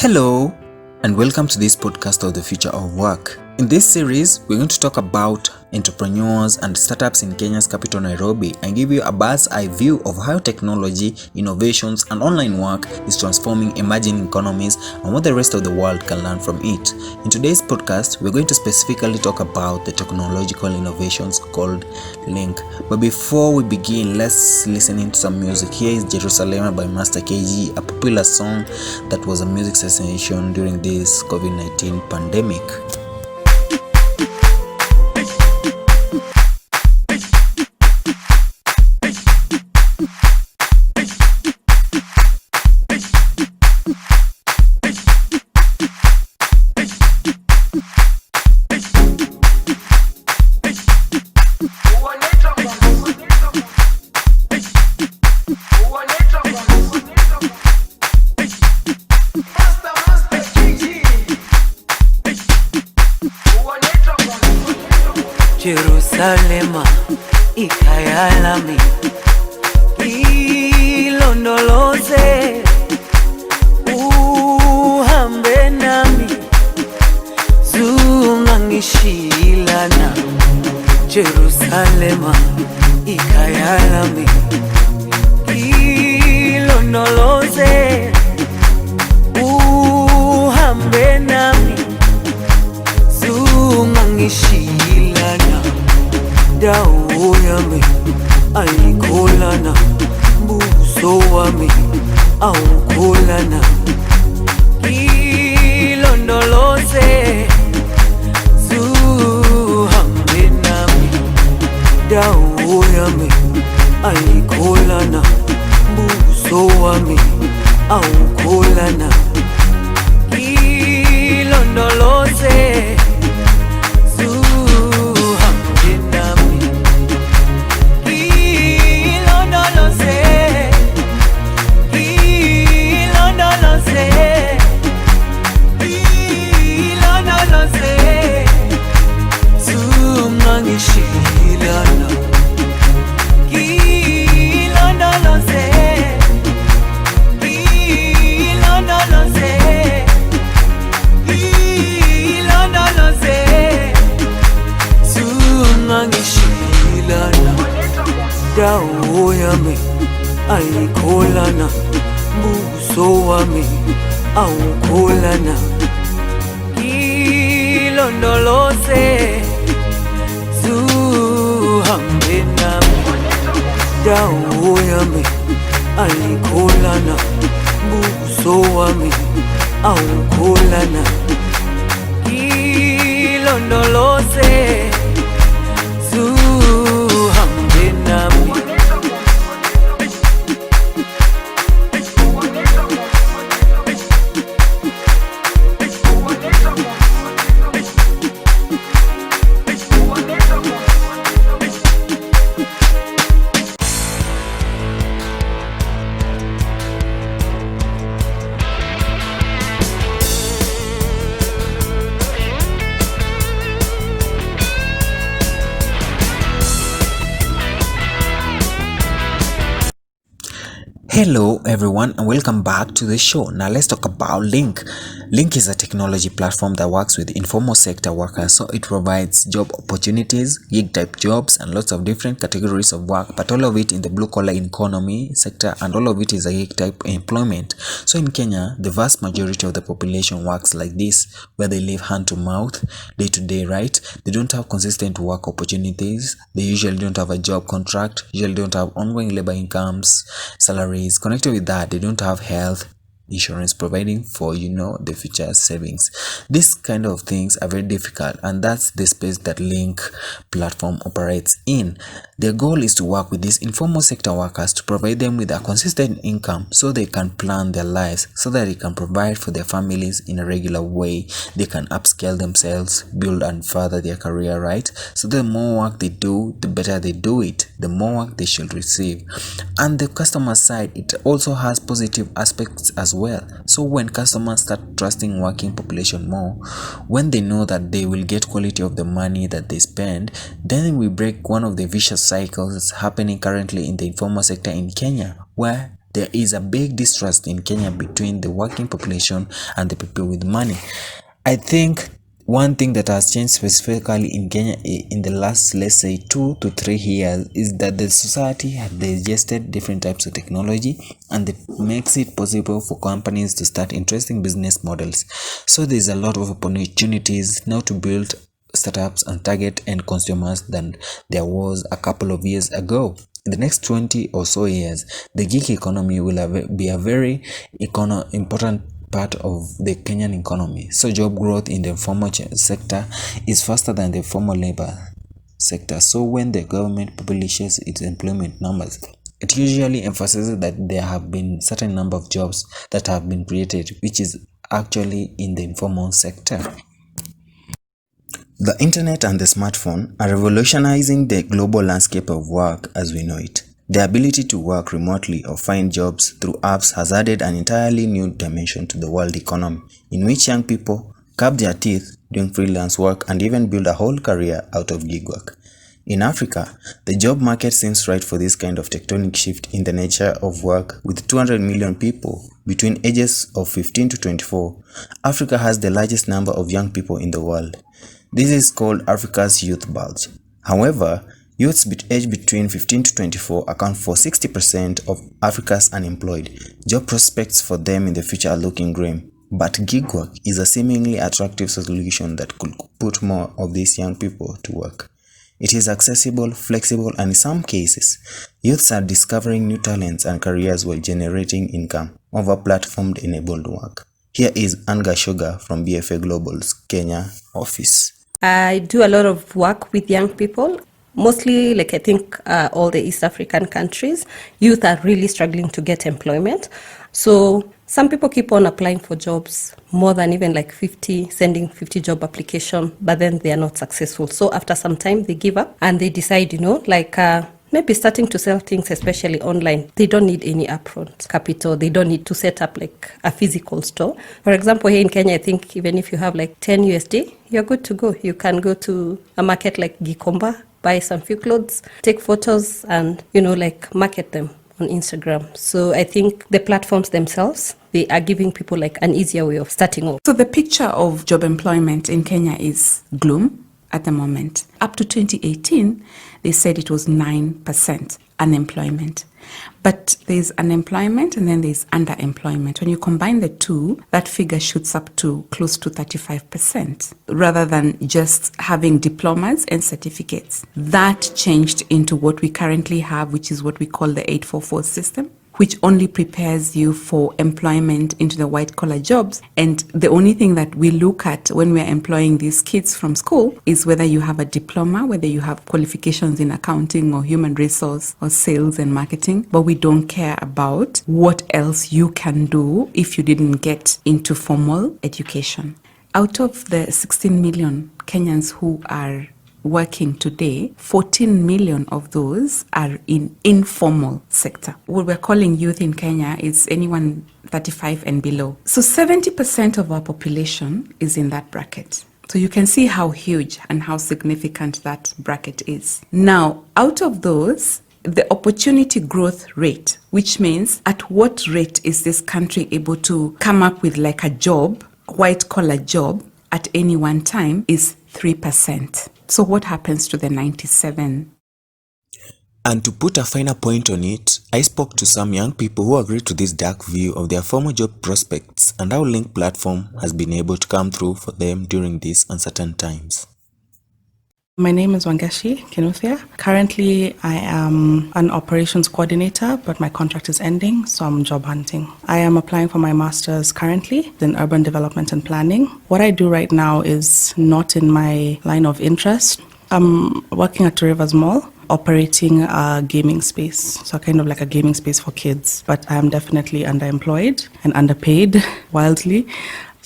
Hello, and welcome to this podcast of the future of work. In this series, we're going to talk about entrepreneurs and startups in Kenya's capital, Nairobi, and give you a bird's eye view of how technology, innovations, and online work is transforming emerging economies and what the rest of the world can learn from it. In today's podcast, we're going to specifically talk about the technological innovations called Link. But before we begin, let's listen to some music. Here is Jerusalem by Master KG, a popular song that was a music sensation during this COVID-19 pandemic. Jerusalema ikayalami ilondoloze uhambe nami zungangishilana. Jerusalema ikayalami ilondoloze uhambe nami zungangishilana. Dawo yami ayikholana, buso wami awukholana. Ilondoloze zuhambe nami. Dawo yami ayikholana, buso wami awukholana. Ilondoloze dawo yami ayikholana, buso wami awukholana. Ilondoloze zuhambe nami. Dawo yami ayikholana, buso wami awukholana. Ilondoloze zuhambe nami. Hello everyone, and welcome back to the show. Now let's talk about Link. Link is a technology platform that works with informal sector workers, so it provides job opportunities, gig type jobs, and lots of different categories of work, but all of it in the blue collar economy sector, and all of it is a gig type employment. So in Kenya, the vast majority of the population works like this, where they live hand to mouth, day to day, right? They don't have consistent work opportunities. They usually don't have a job contract, usually don't have ongoing labor incomes, salaries. Connected with that, they don't have health insurance providing for the future savings. These kind of things are very difficult, and that's the space that Link platform operates in. Their goal is to work with these informal sector workers to provide them with a consistent income so they can plan their lives, so that they can provide for their families in a regular way. They can upscale themselves, build and further their career, right? So the more work they do, the better they do it, the more work they should receive. And the customer side, it also has positive aspects as well. So when customers start trusting working population more, when they know that they will get quality of the money that they spend, then we break one of the vicious cycles happening currently in the informal sector in Kenya, where there is a big distrust in Kenya between the working population and the people with money. I think one thing that has changed specifically in Kenya in the last, let's say, 2 to 3 years is that the society has digested different types of technology, and it makes it possible for companies to start interesting business models. So there's a lot of opportunities now to build startups and target end consumers than there was a couple of years ago. In the next 20 or so years, the gig economy will be a very important part of the Kenyan economy. So job growth in the informal sector is faster than the formal labor sector. So when the government publishes its employment numbers, it usually emphasizes that there have been certain number of jobs that have been created, which is actually in the informal sector. The internet and the smartphone are revolutionizing the global landscape of work as we know it. The ability to work remotely or find jobs through apps has added an entirely new dimension to the world economy, in which young people cut their teeth doing freelance work and even build a whole career out of gig work. In Africa, the job market seems right for this kind of tectonic shift in the nature of work. With 200 million people between ages of 15 to 24, Africa has the largest number of young people in the world. This is called Africa's youth bulge. However, youths aged between 15 to 24 account for 60% of Africa's unemployed. Job prospects for them in the future are looking grim, but gig work is a seemingly attractive solution that could put more of these young people to work. It is accessible, flexible, and in some cases, youths are discovering new talents and careers while generating income over platform-enabled work. Here is Anga Sugar from BFA Global's Kenya office. I do a lot of work with young people. Mostly, like I think all the East African countries, youth are really struggling to get employment. So some people keep on applying for jobs, more than even like 50, sending 50 job application, but then they are not successful. So after some time, they give up and they decide, maybe starting to sell things, especially online. They don't need any upfront capital. They don't need to set up like a physical store. For example, here in Kenya, I think even if you have like 10 USD, you're good to go. You can go to a market like Gikomba, buy some few clothes, take photos and, market them on Instagram. So I think the platforms themselves, they are giving people like an easier way of starting off. So the picture of job employment in Kenya is gloom at the moment. Up to 2018, they said it was 9% unemployment. But there's unemployment and then there's underemployment. When you combine the two, that figure shoots up to close to 35%, rather than just having diplomas and certificates. That changed into what we currently have, which is what we call the 844 system, which only prepares you for employment into the white-collar jobs. And the only thing that we look at when we're employing these kids from school is whether you have a diploma, whether you have qualifications in accounting or human resource or sales and marketing, but we don't care about what else you can do if you didn't get into formal education. Out of the 16 million Kenyans who are working today, 14 million of those are in informal sector. What we're calling youth in Kenya is anyone 35 and below. So 70% of our population is in that bracket. So you can see how huge and how significant that bracket is. Now, out of those, the opportunity growth rate, which means at what rate is this country able to come up with like a job, white collar job at any one time, is 3%. So what happens to the 97? And to put a finer point on it, I spoke to some young people who agreed to this dark view of their former job prospects and how Link platform has been able to come through for them during these uncertain times. My name is Wangeshi Kinuthia. Currently, I am an operations coordinator, but my contract is ending, so I'm job hunting. I am applying for my master's currently in urban development and planning. What I do right now is not in my line of interest. I'm working at Rivers Mall, operating a gaming space, so kind of like a gaming space for kids, but I am definitely underemployed and underpaid wildly.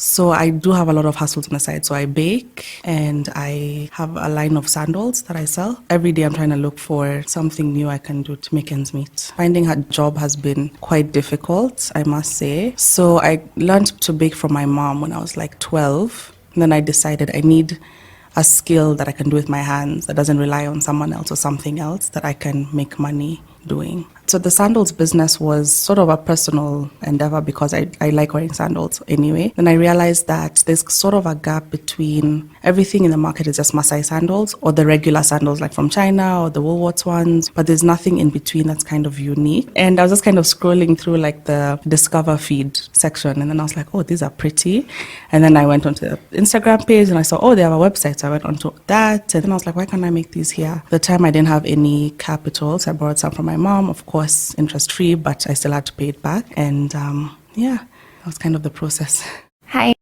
So I do have a lot of hustles on the side. So I bake and I have a line of sandals that I sell. Every day I'm trying to look for something new I can do to make ends meet. Finding a job has been quite difficult, I must say. So I learned to bake from my mom when I was like 12. And then I decided I need a skill that I can do with my hands that doesn't rely on someone else or something else that I can make money doing. So the sandals business was sort of a personal endeavor because I like wearing sandals anyway. Then I realized that there's sort of a gap between everything in the market is just Masai sandals or the regular sandals like from China or the Woolworths ones, but there's nothing in between that's kind of unique. And I was just kind of scrolling through like the Discover feed section, and then I was like, oh, these are pretty. And then I went onto the Instagram page and I saw, oh, they have a website. So I went onto that, and then I was like, why can't I make these here? At the time I didn't have any capital, so I borrowed some from my mom, of course, interest-free, but I still had to pay it back. And that was kind of the process. Hi.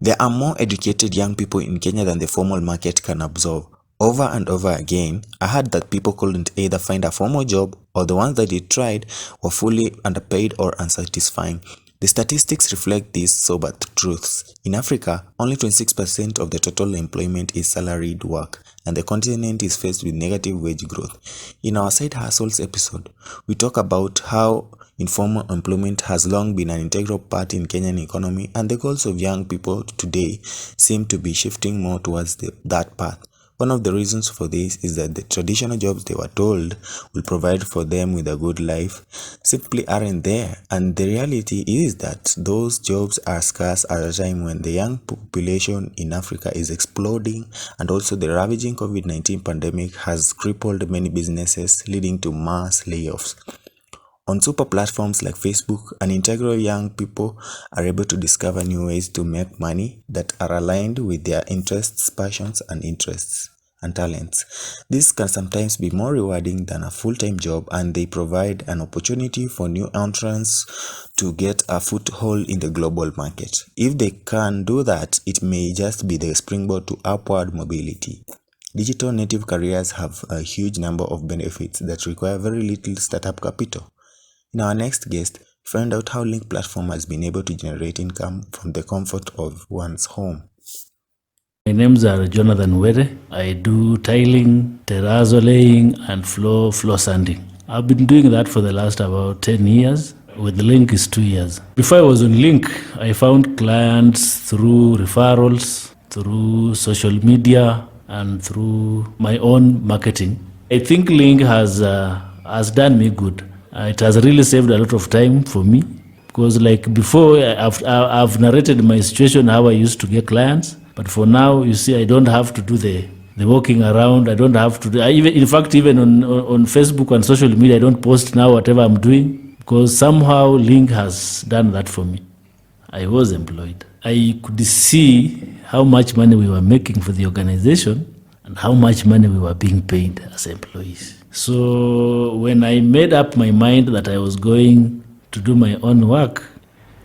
There are more educated young people in Kenya than the formal market can absorb. Over and over again, I heard that people couldn't either find a formal job or the ones that they tried were fully underpaid or unsatisfying. The statistics reflect these sober truths. In Africa, only 26% of the total employment is salaried work, and the continent is faced with negative wage growth. In our Side Hustles episode, we talk about how informal employment has long been an integral part in Kenyan economy, and the goals of young people today seem to be shifting more towards that path. One of the reasons for this is that the traditional jobs they were told will provide for them with a good life simply aren't there, and the reality is that those jobs are scarce at a time when the young population in Africa is exploding, and also the ravaging COVID-19 pandemic has crippled many businesses, leading to mass layoffs. On super platforms like Facebook, an integral young people are able to discover new ways to make money that are aligned with their interests, passions, and talents. This can sometimes be more rewarding than a full-time job, and they provide an opportunity for new entrants to get a foothold in the global market. If they can do that, it may just be the springboard to upward mobility. Digital native careers have a huge number of benefits that require very little startup capital. In our next guest, find out how Link platform has been able to generate income from the comfort of one's home. My names are Jonathan Were. I do tiling, terrazzo laying, and floor sanding. I've been doing that for the last about 10 years. With Link is 2 years. Before I was on Link, I found clients through referrals, through social media, and through my own marketing. I think Link has done me good. It has really saved a lot of time for me, because like before, I've narrated my situation, how I used to get clients. But for now, you see, I don't have to do the walking around. I don't have to do, in fact, even on Facebook and social media, I don't post now whatever I'm doing, because somehow Link has done that for me. I was employed. I could see how much money we were making for the organization and how much money we were being paid as employees. So when I made up my mind that I was going to do my own work,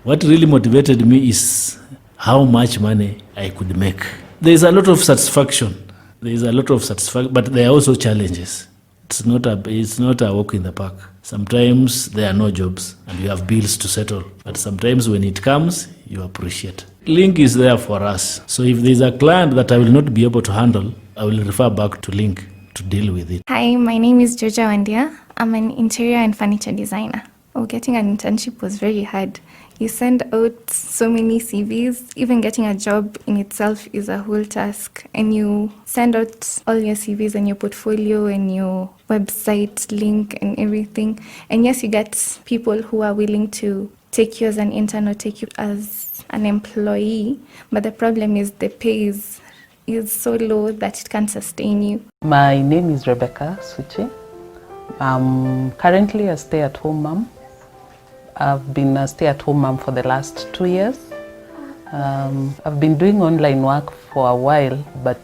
what really motivated me is how much money I could make. There is a lot of satisfaction. But there are also challenges. It's not a walk in the park. Sometimes there are no jobs and you have bills to settle. But sometimes when it comes, you appreciate. Link is there for us. So if there's a client that I will not be able to handle, I will refer back to Link to deal with it. Hi, my name is Georgia Wandia. I'm an interior and furniture designer. Getting an internship was very hard. You send out so many CVs. Even getting a job in itself is a whole task. And you send out all your CVs and your portfolio and your website link and everything. And yes, you get people who are willing to take you as an intern or take you as an employee. But the problem is the pay is so low that it can't sustain you. My name is Rebecca Suchi. I'm currently a stay-at-home mom. I've been a stay-at-home mom for the last 2 years. I've been doing online work for a while, but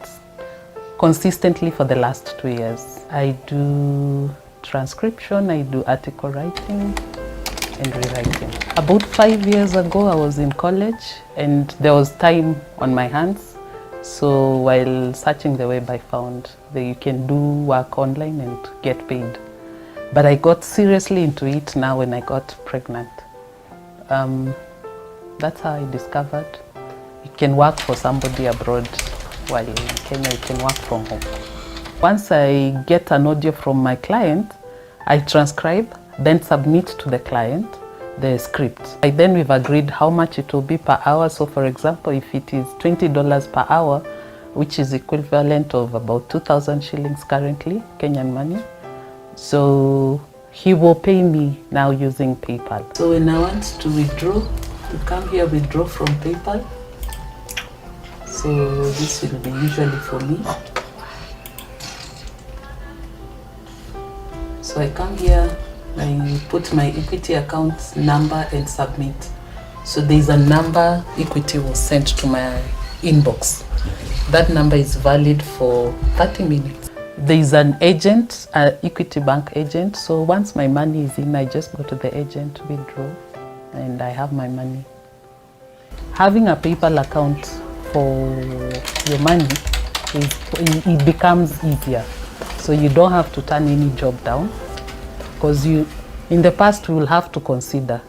consistently for the last 2 years. I do transcription, I do article writing and rewriting. About 5 years ago, I was in college and there was time on my hands. So while searching the web, I found that you can do work online and get paid. But I got seriously into it now when I got pregnant. That's how I discovered you can work for somebody abroad while in Kenya you can work from home. Once I get an audio from my client, I transcribe, then submit to the client the script. Then we've agreed how much it will be per hour. So for example, if it is $20 per hour, which is equivalent of about 2,000 shillings currently, Kenyan money. So he will pay me now using PayPal. So when I want to withdraw, to come here, withdraw from PayPal. So this will be usually for me. So I come here, I put my Equity account number and submit. So there's a number Equity will send to my inbox. That number is valid for 30 minutes. There's an agent, an Equity Bank agent. So once my money is in, I just go to the agent, withdraw, and I have my money. Having a PayPal account for your money, it becomes easier. So you don't have to turn any job down, because in the past you will have to consider,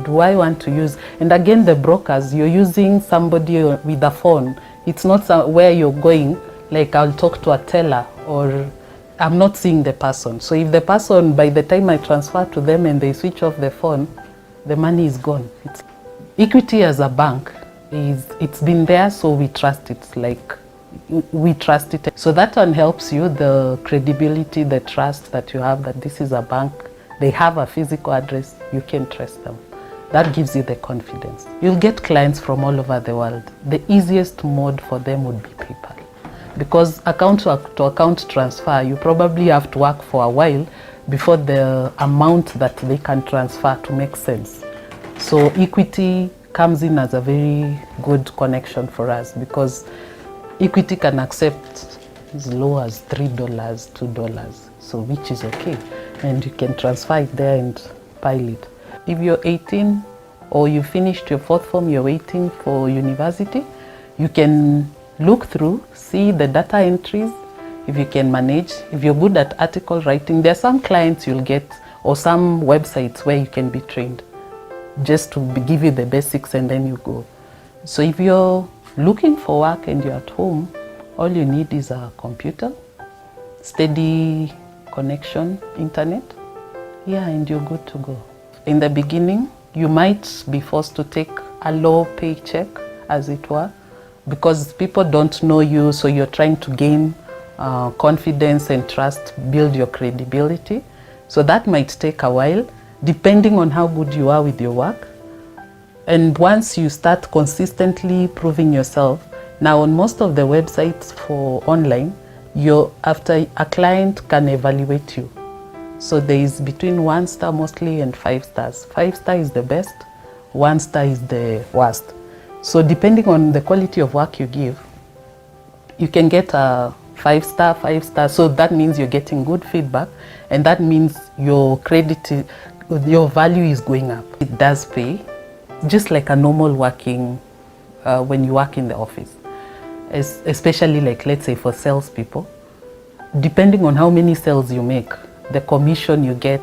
do I want to use, and again the brokers, you're using somebody with a phone. It's not where you're going, like I'll talk to a teller, or I'm not seeing the person. So if the person, by the time I transfer to them and they switch off the phone, the money is gone. Equity as a bank, it's been there, so we trust it. We trust it. So that one helps you, the credibility, the trust that you have that this is a bank. They have a physical address, you can trust them. That gives you the confidence. You'll get clients from all over the world. The easiest mode for them would be PayPal. Because account to account transfer, you probably have to work for a while before the amount that they can transfer to make sense. So Equity comes in as a very good connection for us, because Equity can accept as low as $3, $2, so which is okay. And you can transfer it there and pile it. If you're 18 or you finished your 4th form, you're waiting for university, you can look through, see the data entries, if you can manage. If you're good at article writing, there are some clients you'll get, or some websites where you can be trained, just to give you the basics and then you go. So if you're looking for work and you're at home, all you need is a computer, steady connection, internet, and you're good to go. In the beginning, you might be forced to take a low paycheck, as it were, because people don't know you, so you're trying to gain confidence and trust, build your credibility. So that might take a while, depending on how good you are with your work. And once you start consistently proving yourself, now on most of the websites for online, after a client can evaluate you. So there is between 1 star mostly and 5 stars. 5 star is the best, 1 star is the worst. So depending on the quality of work you give, you can get a 5 star. So that means you're getting good feedback, and that means your value is going up. It does pay, just like a normal working, when you work in the office. Especially like, let's say for salespeople, depending on how many sales you make, the commission you get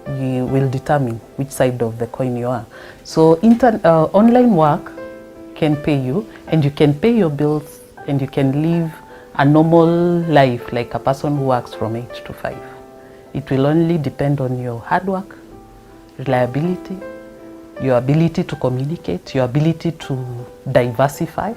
will determine which side of the coin you are. So online work can pay you, and you can pay your bills, and you can live a normal life like a person who works from 8 to 5. It will only depend on your hard work, reliability, your ability to communicate, your ability to diversify.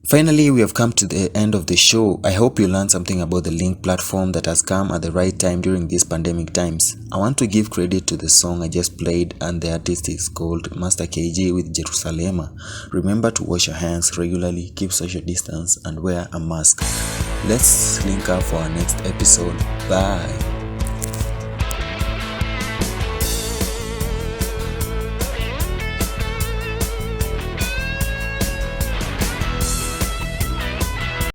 Finally, we have come to the end of the show. I hope you learned something about the Link platform that has come at the right time during these pandemic times. I want to give credit to the song I just played, and the artist is called Master KG with Jerusalema. Remember to wash your hands regularly, keep social distance, and wear a mask. Let's link up for our next episode. Bye.